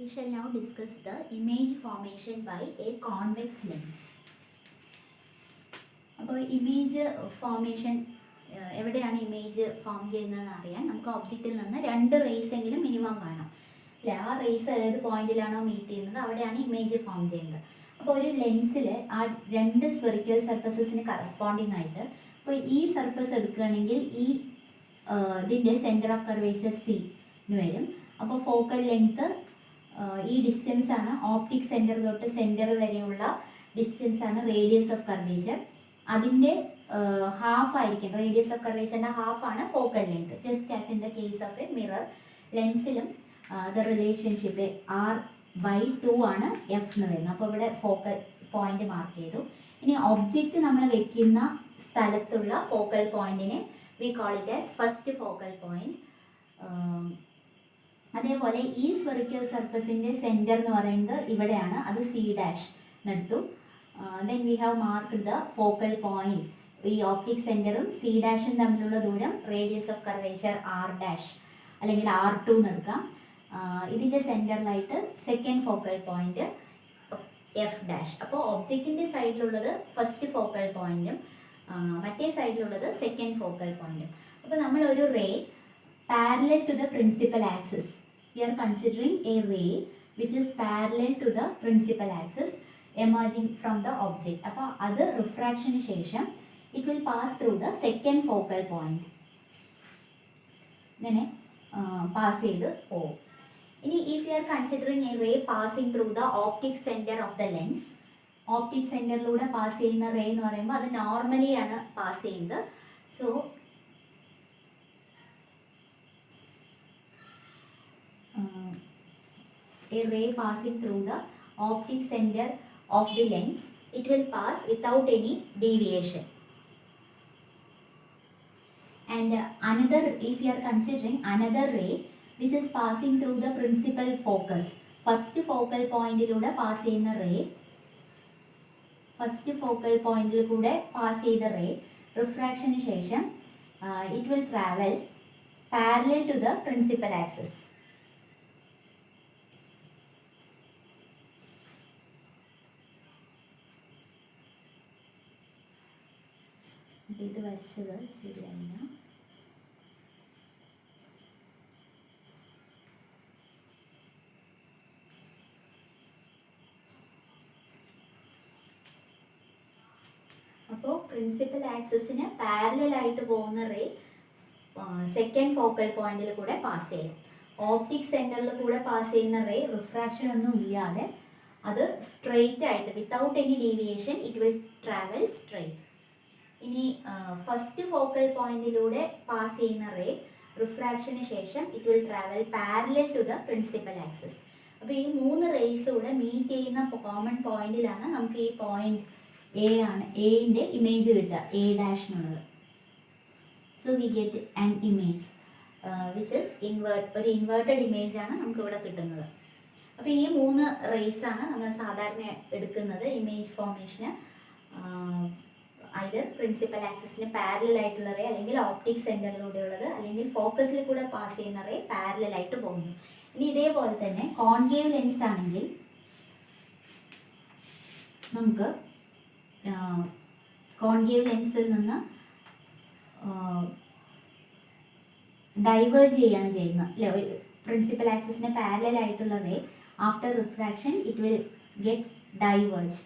We shall now discuss the image formation by a convex lens. അപ്പോൾ image formation എവിടെയാണ് image form ചെയ്യുന്നതെന്ന് അറിയാൻ നമുക്ക് ഒബ്ജക്റ്റിൽ നിന്ന് 2 റേസ് എങ്കിലും മിനിമം വേണം അല്ലേ. ആ റേസ് ഏത് പോയിന്റിലാണോ മീറ്റ് ചെയ്യുന്നത് അവിടെയാണ് ഇമേജ് ഫോം ചെയ്യുന്നത്. അപ്പോൾ ഒരു ലെൻസിൽ ആ 2 സ്ഫെറിക്കൽ സർഫസസിന് കറസ്പോണ്ടിങ് ആയിട്ട് ഇപ്പോൾ ഈ സർഫസ് എടുക്കുകയാണെങ്കിൽ ഈ ഇതിൻ്റെ സെൻറ്റർ ഓഫ് കർവേച്ചർ സി എന്ന് വരും. അപ്പോൾ ഫോക്കൽ ലെങ്ത്ത് ഈ ഡിസ്റ്റൻസ് ആണ്. ഓപ്റ്റിക് സെൻറ്റർ തൊട്ട് സെൻറ്റർ വരെയുള്ള ഡിസ്റ്റൻസ് ആണ് റേഡിയസ് ഓഫ് കർവേച്ചർ. അതിൻ്റെ ഹാഫ് ആയിരിക്കും, റേഡിയസ് ഓഫ് കർവേച്ചറിൻ്റെ ഹാഫാണ് focal length. Just as in the case of a mirror ലെൻസിലും ദ റിലേഷൻഷിപ്പ് R/2 ആണ് F എന്ന് വരുന്നത്. അപ്പോൾ ഇവിടെ ഫോക്കൽ പോയിന്റ് മാർക്ക് ചെയ്തു. ഇനി ഒബ്ജക്റ്റ് നമ്മൾ വെക്കുന്ന സ്ഥലത്തുള്ള ഫോക്കൽ പോയിന്റിനെ we call it as first focal point. അതേപോലെ ഈ സ്ഫെറിക്കൽ സർഫസിൻ്റെ സെൻറ്റർ എന്ന് പറയുന്നത് ഇവിടെയാണ്, അത് C' എന്നെടുത്തു. Then we have marked the focal point. ഈ ഓപ്റ്റിക് സെൻറ്ററും C' തമ്മിലുള്ള ദൂരം റേഡിയസ് ഓഫ് കർവേച്ചർ R' അല്ലെങ്കിൽ R2 എന്നെടുക്കാം. ഇതിൻ്റെ സെൻറ്ററിലായിട്ട് സെക്കൻഡ് ഫോക്കൽ പോയിന്റ് F'. അപ്പോൾ ഒബ്ജക്റ്റിൻ്റെ സൈഡിലുള്ളത് ഫസ്റ്റ് ഫോക്കൽ പോയിന്റും മറ്റേ സൈഡിലുള്ളത് സെക്കൻഡ് ഫോക്കൽ പോയിന്റും. അപ്പോൾ നമ്മളൊരു ray parallel to the principal axis. We are considering a ray which is parallel to the principal axis emerging from the object. അപ്പോൾ അത് റിഫ്രാക്ഷന് ശേഷം it will pass through the second focal point. ഇങ്ങനെ pass ചെയ്ത് പോകും. ഇനി if you are considering a ray passing through the optic center of the lens, optic സെൻറ്ററിലൂടെ pass ചെയ്യുന്ന ray എന്ന് പറയുമ്പോൾ അത് നോർമലി ആണ് പാസ് ചെയ്യുന്നത്. So a ray passing through the optic center of the lens, it will pass without any deviation. And another, if you are considering another ray which is passing through the principal focus, first focal point ilude pass cheyna ray, first focal point ilude pass cheyda ray refraction shesham it will travel parallel to the principal axis. ഇത് വരച്ചത് ശരിയായില്ല. അപ്പോൾ principal ആക്സിസിന് parallel ആയിട്ട് പോകുന്ന ray second focal പോയിന്റിൽ കൂടെ pass ചെയ്യും. ഓപ്റ്റിക് സെൻറ്ററിൽ കൂടെ പാസ് ചെയ്യുന്ന റേ റിഫ്രാക്ഷൻ ഒന്നും ഇല്ലാതെ അത് സ്ട്രെയിറ്റ് ആയിട്ട് without any deviation it will travel straight. ഇനി ഫസ്റ്റ് ഫോക്കൽ പോയിന്റിലൂടെ പാസ് ചെയ്യുന്ന റേ റിഫ്രാക്ഷന് ശേഷം it will travel parallel to the principal axis. അപ്പോൾ ഈ 3 റേസ് കൂടെ മീറ്റ് ചെയ്യുന്ന കോമൺ പോയിന്റിലാണ് നമുക്ക് ഈ പോയിന്റ് എ ആണ്, എന്റെ ഇമേജ് കിട്ടുക, A' എന്നുള്ളത്. So we get an image which is ഒരു ഇൻവേർട്ടഡ് ഇമേജ് ആണ് നമുക്ക് ഇവിടെ കിട്ടുന്നത്. അപ്പോൾ ഈ 3 റേസ് ആണ് നമ്മൾ സാധാരണ എടുക്കുന്നത് ഇമേജ് ഫോർമേഷന്. either പ്രിൻസിപ്പൽ ആക്സിസിന് പാരലൽ ആയിട്ടുള്ള റേ, അല്ലെങ്കിൽ ഓപ്റ്റിക് സെൻറ്ററിലൂടെയുള്ളത്, അല്ലെങ്കിൽ ഫോക്കസിൽ കൂടെ പാസ് ചെയ്യുന്ന റേ പാരലൽ ആയിട്ട് പോകുന്നു. ഇനി ഇതേപോലെ തന്നെ കോൺകേവ് ലെൻസ് ആണെങ്കിൽ നമുക്ക് കോൺകേവ് ലെൻസിൽ നിന്ന് ഡൈവേർജ് ചെയ്യാണ് ചെയ്യുന്നത് അല്ലേ. പ്രിൻസിപ്പൽ ആക്സിസിന് പാരലൽ ആയിട്ടുള്ള ray after refraction it will get diverged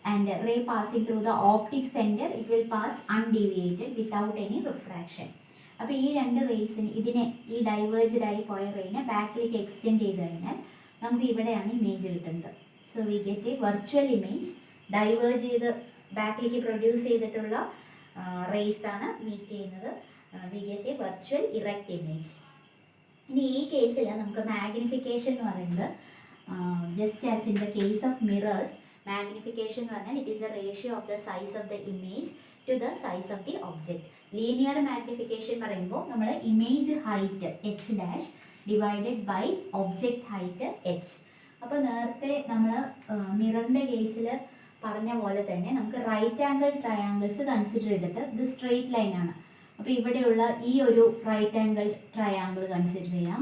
and ray passing through the optic center it will pass undeviated without any refraction. അപ്പോൾ ഈ 2 റേസിന് ഇതിനെ ഈ ഡൈവേർജ്ഡ് ആയി പോയ റേനെ ബാക്കിലേക്ക് എക്സ്റ്റെൻഡ് ചെയ്ത് കഴിഞ്ഞാൽ നമുക്ക് ഇവിടെയാണ് ഇമേജ് കിട്ടുന്നത്. So we get a virtual image. Diverge ചെയ്ത് ബാക്കിലേക്ക് പ്രൊഡ്യൂസ് ചെയ്തിട്ടുള്ള റേസ് ആണ് മീറ്റ് ചെയ്യുന്നത്. We get a virtual erect image. ഇനി ഈ കേസിൽ നമുക്ക് മാഗ്നിഫിക്കേഷൻ എന്ന് പറയുന്നത് just as in the case of mirrors, magnification എന്ന് പറഞ്ഞാൽ it is a ratio of the size of the image to the size of the object. Linear magnification പറയുമ്പോൾ നമ്മൾ image height H' divided by object height H. അപ്പോൾ നേരത്തെ നമ്മൾ മിററിൻ്റെ കേസിൽ പറഞ്ഞ പോലെ തന്നെ നമുക്ക് റൈറ്റ് ആംഗിൾ ട്രയാങ്കിൾസ് കൺസിഡർ ചെയ്തിട്ട് ഇത് സ്ട്രെയിറ്റ് ലൈനാണ്. അപ്പോൾ ഇവിടെയുള്ള ഈ ഒരു റൈറ്റ് ആംഗിൾ ട്രയാങ്കിൾ കൺസിഡർ ചെയ്യാം.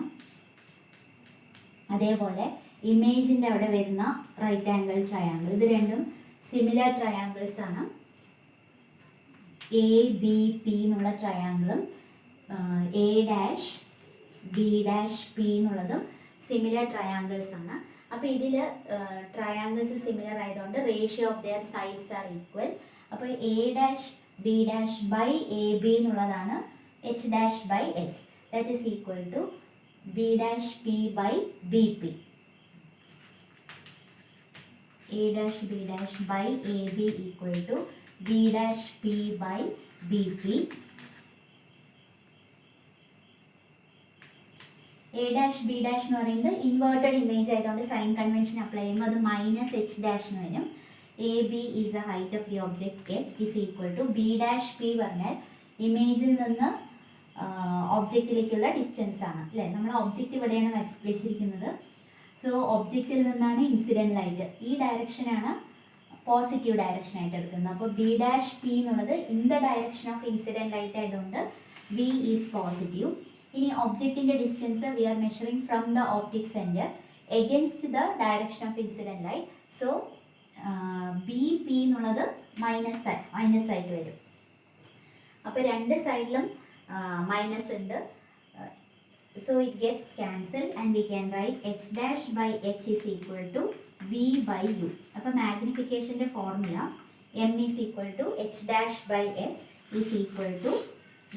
അതേപോലെ ഇമേജിൻ്റെ അവിടെ വരുന്ന റൈറ്റ് ആംഗിൾ ട്രയാങ്കിൾ, ഇത് രണ്ടും സിമിലർ ട്രയാങ്കിൾസ് ആണ്. എ ബി പി എന്നുള്ള ട്രയാങ്കിളും A dash B dash P എന്നുള്ളതും സിമിലർ ട്രയാങ്കിൾസ് ആണ്. അപ്പോൾ ഇതിൽ ട്രയാങ്കിൾസ് സിമിലർ ആയതുകൊണ്ട് ratio of their sides are equal. അപ്പോൾ A dash B dash by A B എന്നുള്ളതാണ് H dash by H, that is equal to B dash P by B P. A dash B dash by A B equal to B dash P by B P. A dash B dash എന്ന് പറയുന്നത് inverted image ആയതുകൊണ്ട് sign convention apply ചെയ്യുമ്പോൾ അത് minus H dash എന്ന് വരും. A B is the height of the object H is equal to B dash P പറഞ്ഞാൽ ഇമേജിൽ നിന്ന് ഒബ്ജക്റ്റിലേക്കുള്ള ഡിസ്റ്റൻസ് ആണ് അല്ലേ. നമ്മൾ ഒബ്ജക്റ്റ് ഇവിടെയാണ് വെച്ചിരിക്കുന്നത്. സോ ഒബ്ജക്റ്റിൽ നിന്നാണ് ഇൻസിഡൻറ്റ് ലൈറ്റ്, ഈ ഡയറക്ഷനാണ് പോസിറ്റീവ് ഡയറക്ഷൻ ആയിട്ട് എടുക്കുന്നത്. അപ്പോൾ ബി ഡാഷ് പി എന്നുള്ളത് in the direction of incident light ആയതുകൊണ്ട് വി ഈസ് പോസിറ്റീവ്. ഇനി ഒബ്ജക്റ്റിൻ്റെ distance we are measuring from the optic centre against the direction of incident light. So B P എന്നുള്ളത് minus ആയിട്ട് വരും. അപ്പോൾ രണ്ട് സൈഡിലും മൈനസ് ഉണ്ട്. So it gets cancel and we can write H dash by H is equal to V by U. അപ്പോൾ മാഗ്നിഫിക്കേഷൻ്റെ formula M is equal to H dash by H is equal to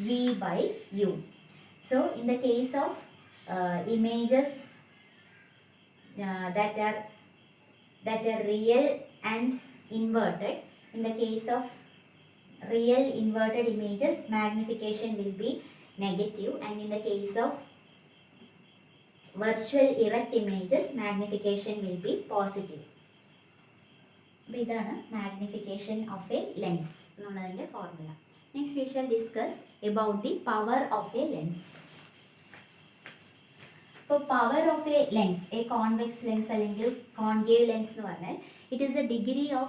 V by U. So in the case of images that are real and inverted, in the case of real inverted images magnification will be negative, and in the case of virtual erect images magnification will be positive. ഇതാണ് magnification of a lens എന്നുള്ളതിൻ്റെ formula. Next we shall discuss about the power of a lens. So power of a lens, a convex lens അല്ലെങ്കിൽ concave lens എന്ന് പറഞ്ഞാൽ it is a degree of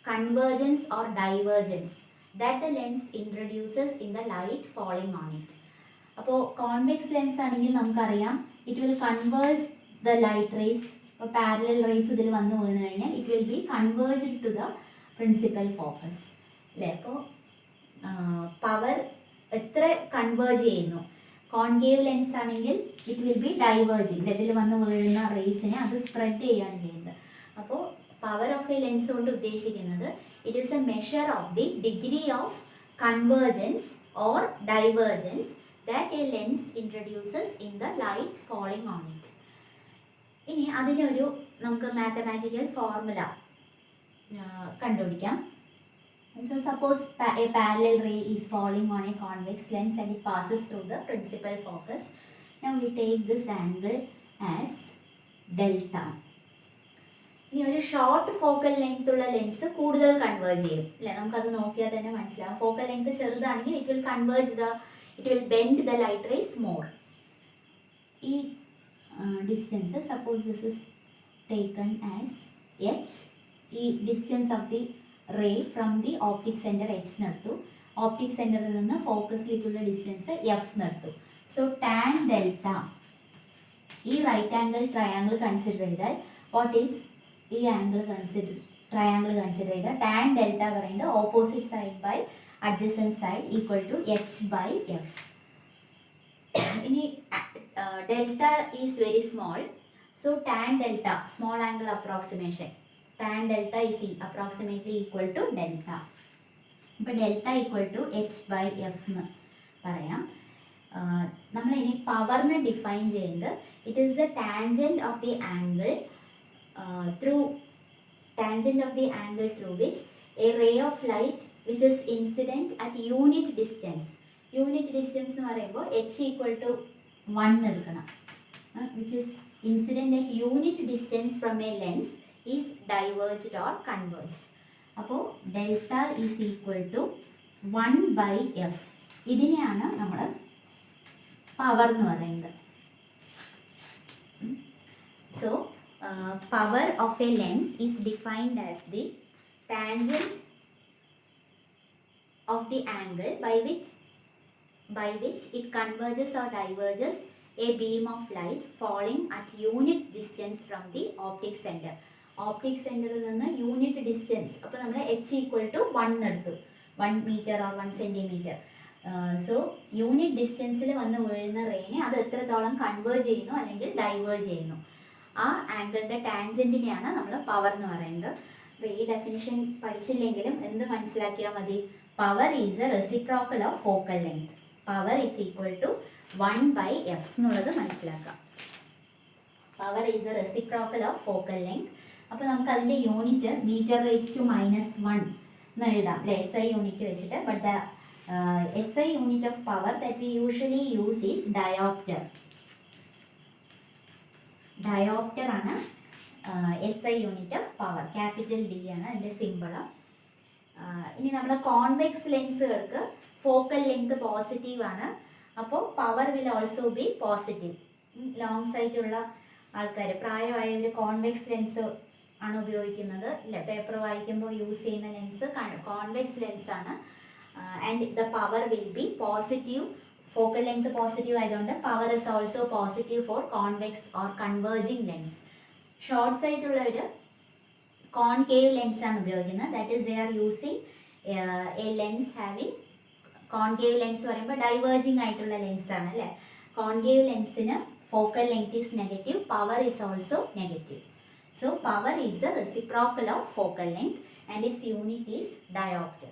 convergence or divergence that the lens introduces in the light falling on it. അപ്പോൾ convex lens ആണെങ്കിൽ നമുക്കറിയാം it will converge the light rays. അപ്പോൾ parallel raise ഇതിൽ വന്ന് വീണ് കഴിഞ്ഞാൽ it will be converged to the principal focus അല്ലേ. അപ്പോൾ പവർ എത്ര കൺവേർജ് ചെയ്യുന്നു. കോൺകേവ് ലെൻസ് ആണെങ്കിൽ ഇറ്റ് വിൽ ബി ഡൈവേർജിങ്, ഇതിൽ വന്ന് വീഴുന്ന റേസിനെ അത് സ്പ്രെഡ് ചെയ്യുകയാണ് ചെയ്യുന്നത്. അപ്പോൾ പവർ ഓഫ് എ ലെൻസ് കൊണ്ട് ഉദ്ദേശിക്കുന്നത് it is A measure of the degree of convergence or divergence that A lens introduces in the light falling on it. ഇനി അതിനൊരു നമുക്ക് മാത്തമാറ്റിക്കൽ ഫോർമുല കണ്ടുപിടിക്കാം. So suppose a parallel ray is falling on a convex lens and it passes through the principal focus. Now we take this angle as delta. ഇനി ഒരു short focal length ഉള്ള lens കൂടുതൽ converge ചെയ്യും അല്ലേ, നമുക്കത് നോക്കിയാൽ തന്നെ മനസ്സിലാവും. ഫോക്കൽ ലെങ്ത് ചെറുതാണെങ്കിൽ it will bend the light rays more. ഈ distance suppose this is taken as H. ഈ distance of the ray from the optic centre H നടത്തു, ഓപ്റ്റിക് സെൻറ്ററിൽ നിന്ന് ഫോക്കസിലേക്കുള്ള ഡിസ്റ്റൻസ് എഫ് നടത്തു. സോ ടാൻ ഡെൽറ്റ, ഈ right angle triangle consider ചെയ്താൽ what is ഈ ട്രയാങ്കിൾ കൺസിഡർ ചെയ്താൽ ടാൻ ഡെൽറ്റ പറയുന്നത് opposite side by adjacent side equal to h by f. ഇനി delta is very small, so tan delta small angle approximation tan delta is approximately equal to delta. ഇപ്പോൾ delta equal to h by f എന്ന് പറയാം. നമ്മളിനി പവറിനെ define ചെയ്യുന്നത് it is the tangent of the angle through which a ray of light which is incident at unit distance. Unit distance എന്ന് പറയുമ്പോൾ h equal to 1 എടുക്കണം, which is incident at unit distance from a lens is diverged or converged. അപ്പോൾ delta is equal to 1 by F. ഇതിനെയാണ് നമ്മൾ power എന്ന് പറയുന്നത്. So power of a lens is defined as the tangent of the angle by which it converges or diverges a beam of light falling at unit distance from the optic center. Optic center നിന്ന് unit distance, അപ്പോൾ നമ്മൾ h equal to 1 എടുത്തു, 1 metre or 1 centimetre. So unit ഡിസ്റ്റൻസിൽ വന്ന് വീഴുന്ന റേനെ അത് എത്രത്തോളം converge ചെയ്യുന്നു അല്ലെങ്കിൽ ഡൈവേർജ് ചെയ്യുന്നു, ആ ആംഗിളിൻ്റെ ടാൻജൻറ്റിനെയാണ് നമ്മൾ പവർ എന്ന് പറയുന്നത്. അപ്പോൾ ഈ ഡെഫിനിഷൻ പഠിച്ചില്ലെങ്കിലും എന്ത് മനസ്സിലാക്കിയാൽ മതി, power is a reciprocal of focal length. Power is equal to 1/f എന്നുള്ളത് മനസ്സിലാക്കാം. Power is a reciprocal of focal length. അപ്പോൾ നമുക്ക് അതിൻ്റെ യൂണിറ്റ് മീറ്റർ റേസ് ടു -1 എന്ന് എഴുതാം അല്ലേ, SI യൂണിറ്റ് വെച്ചിട്ട്. But the SI unit of power that we usually use is dioptre. Dioptre ആണ് SI unit of power. Capital D ആണ് അതിൻ്റെ സിമ്പിള്. ഇനി നമ്മൾ കോൺവെക്സ് ലെൻസുകൾക്ക് ഫോക്കൽ ലെങ്ത് പോസിറ്റീവ് ആണ്, അപ്പോൾ power will also be positive. Long സൈറ്റുള്ള ആൾക്കാർ, പ്രായമായവർ കോൺവെക്സ് ലെൻസ് ആണ് ഉപയോഗിക്കുന്നത് ഇല്ല, പേപ്പർ വായിക്കുമ്പോൾ യൂസ് ചെയ്യുന്ന ലെൻസ് കോൺവെക്സ് ലെൻസ് ആണ്. And the power will be positive. Focal length positive ആയതുകൊണ്ട് power is also positive for convex or converging lens. Short സൈറ്റുള്ളവർ കോൺകേവ് ലെൻസ് ആണ് ഉപയോഗിക്കുന്നത്. That is they are using a lens having, concave lens പറയുമ്പോൾ diverging ആയിട്ടുള്ള ലെൻസാണ് അല്ലേ. Concave ലെൻസിന് focal length is negative, power is also negative. So power is a reciprocal of focal length and its unit is diopter.